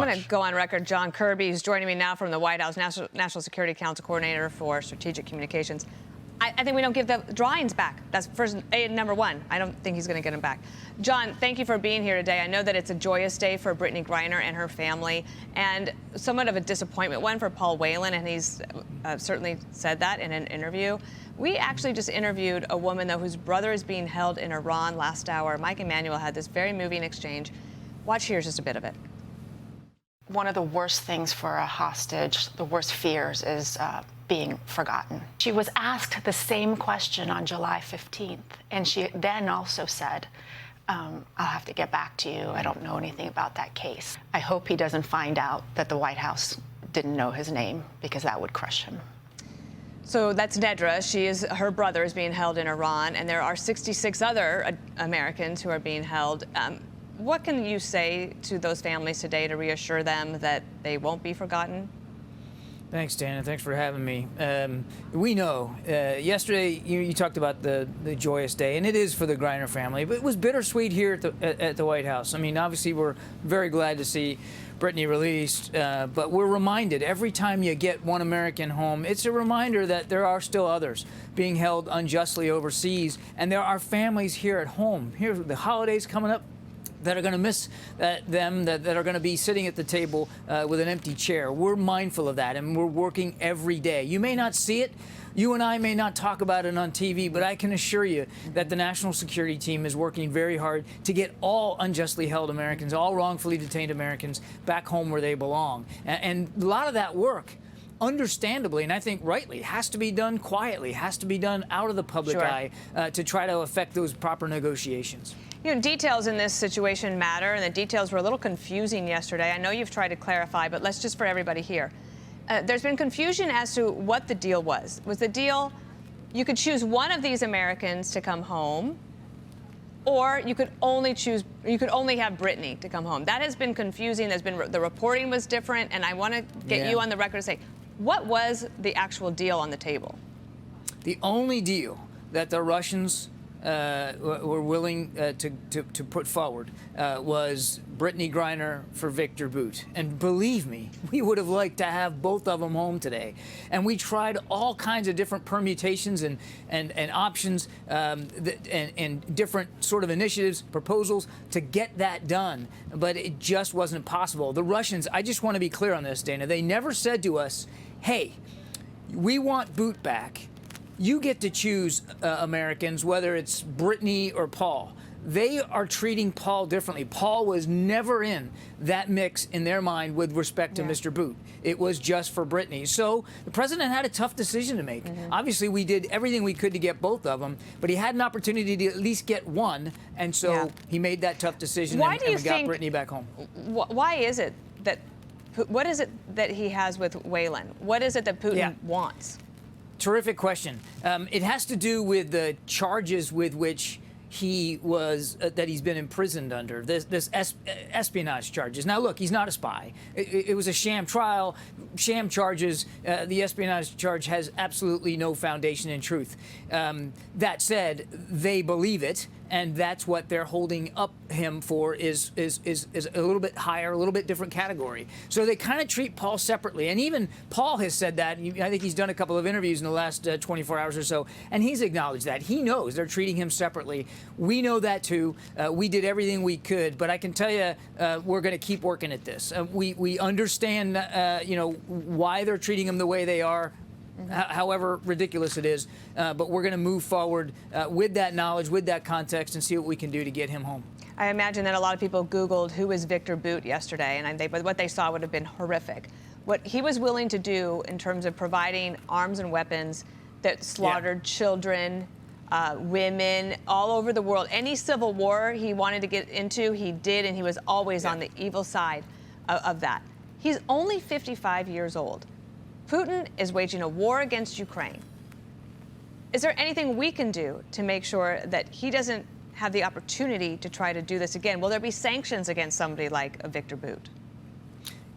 I'm going to go on record. John Kirby is joining me now from the White House, National Security Council Coordinator for Strategic Communications. I think we don't give the drawings back. That's number one. I don't think he's going to get them back. John, thank you for being here today. I know that it's a joyous day for Brittany Griner and her family, and somewhat of a disappointment one for Paul Whelan, and he's certainly said that in an interview. We actually just interviewed a woman, though, whose brother is being held in Iran last hour. Mike Emanuel had this very moving exchange. Watch here's just a bit of it. One of the worst things for a hostage, the worst fears, is being forgotten. She was asked the same question on July 15th, and she then also said, I'll have to get back to you. I don't know anything about that case. I hope he doesn't find out that the White House didn't know his name, because that would crush him. So that's Nedra. Her brother is being held in Iran, and there are 66 other Americans who are being held. What can you say to those families today to reassure them that they won't be forgotten? Thanks, Dana. Thanks for having me. We know. Yesterday, you talked about the joyous day, and it is for the Griner family, but it was bittersweet here at the White House. I mean, obviously, we're very glad to see Brittany released, but we're reminded every time you get one American home, it's a reminder that there are still others being held unjustly overseas, and there are families here at home. Here, the holidays coming up, that are going to miss them, that are going to be sitting at the table with an empty chair. We're mindful of that, and we're working every day. You may not see it. You and I may not talk about it on TV, but I can assure you that the National Security Team is working very hard to get all unjustly held Americans, all wrongfully detained Americans, back home where they belong. And a lot of that work, understandably, and I think rightly, has to be done quietly, has to be done out of the public eye to try to affect those proper negotiations. You know, details in this situation matter, and the details were a little confusing yesterday. I know you've tried to clarify, but let's just for everybody here. There's been confusion as to what the deal was. Was the deal you could choose one of these Americans to come home, or you could only have Brittany to come home? That has been confusing. The reporting was different, and I want to get you on the record to say, what was the actual deal on the table? The only deal that the Russians were willing to put forward was Brittany Griner for Victor Bout. And believe me, we would have liked to have both of them home today. And we tried all kinds of different permutations and options and different sort of initiatives, proposals to get that done. But it just wasn't possible. The Russians, I just want to be clear on this, Dana, they never said to us, hey, we want Bout back. You get to choose Americans, whether it's Brittany or Paul. They are treating Paul differently. Paul was never in that mix in their mind with respect to Mr. Bout. It was just for Brittany. So the president had a tough decision to make. Obviously, we did everything we could to get both of them, but he had an opportunity to at least get one, and so he made that tough decision and we got Brittany back home. Why is it that, what is it that he has with Whelan? What is it that Putin wants? Terrific question. It has to do with the charges with which he was that he's been imprisoned under, this espionage charges. Now, look, he's not a spy. It was a sham trial, sham charges. The espionage charge has absolutely no foundation in truth. That said, they believe it, and that's what they're holding up him for is a little bit higher, a little bit different category. So they kind of treat Paul separately, and even Paul has said that. I think he's done a couple of interviews in the last 24 hours or so, and he's acknowledged that. He knows they're treating him separately. We know that too. We did everything we could, but I can tell you we're going to keep working at this. We understand, why they're treating him the way they are. However ridiculous it is, but we're going to move forward with that knowledge, with that context, and see what we can do to get him home. I imagine that a lot of people Googled who is Victor Bout yesterday, and what they saw would have been horrific. What he was willing to do in terms of providing arms and weapons that slaughtered children, women all over the world. Any civil war he wanted to get into, he did, and he was always on the evil side of that. He's only 55 years old. Putin is waging a war against Ukraine. Is there anything we can do to make sure that he doesn't have the opportunity to try to do this again? Will there be sanctions against somebody like a Victor Bout?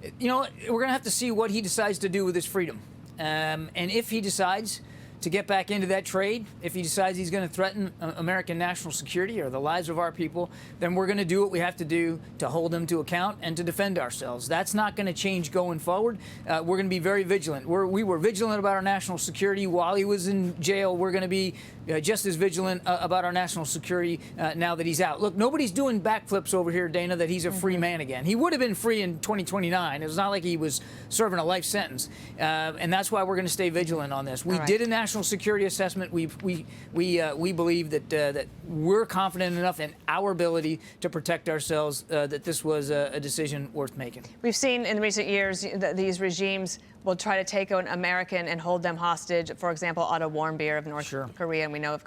We're going to have to see what he decides to do with his freedom. And if he decides to get back into that trade, if he decides he's going to threaten American national security or the lives of our people, then we're going to do what we have to do to hold him to account and to defend ourselves. That's not going to change going forward. We're going to be very vigilant. We were vigilant about our national security while he was in jail. We're going to be just as vigilant about our national security now that he's out. Look, nobody's doing backflips over here, Dana, that he's a free man again. He would have been free in 2029. It was not like he was serving a life sentence. And that's why we're going to stay vigilant on this. We did a national security assessment. We believe that we're confident enough in our ability to protect ourselves that this was a decision worth making. We've seen in recent years that these regimes will try to take an American and hold them hostage. For example, Otto Warmbier of North Korea, and we know of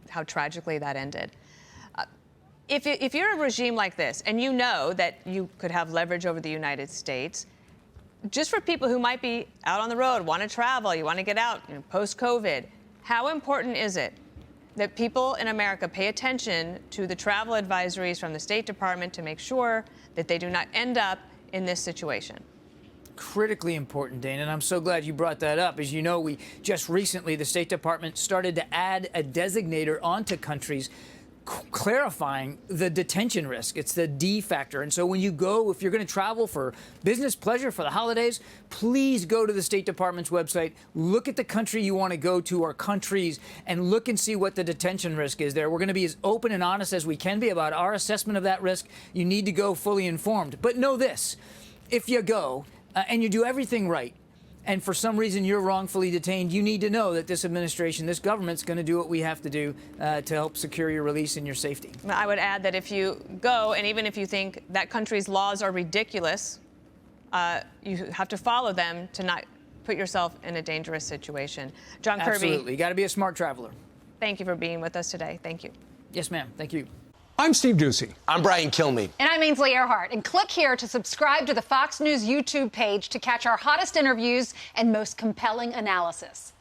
how tragically that ended. If you're a regime like this, and you know that you could have leverage over the United States, just for people who might be out on the road, want to travel, you want to get out, post-COVID, how important is it that people in America pay attention to the travel advisories from the State Department to make sure that they do not end up in this situation? Critically important, Dana, and I'm so glad you brought that up. As you know, we just recently, the State Department started to add a designator onto countries clarifying the detention risk. It's the D factor. And so when you go, if you're going to travel for business, pleasure, for the holidays, please go to the State Department's website, look at the country you want to go to or countries, and look and see what the detention risk is there. We're going to be as open and honest as we can be about our assessment of that risk. You need to go fully informed. But know this, if you go and you do everything right, and for some reason you're wrongfully detained, you need to know that this administration, this government's going to do what we have to do to help secure your release and your safety. I would add that if you go, and even if you think that country's laws are ridiculous, you have to follow them to not put yourself in a dangerous situation. John Kirby. Absolutely. You got to be a smart traveler. Thank you for being with us today. Thank you. Yes, ma'am. Thank you. I'm Steve Doocy. I'm Brian Kilmeade. And I'm Ainsley Earhart. And click here to subscribe to the Fox News YouTube page to catch our hottest interviews and most compelling analysis.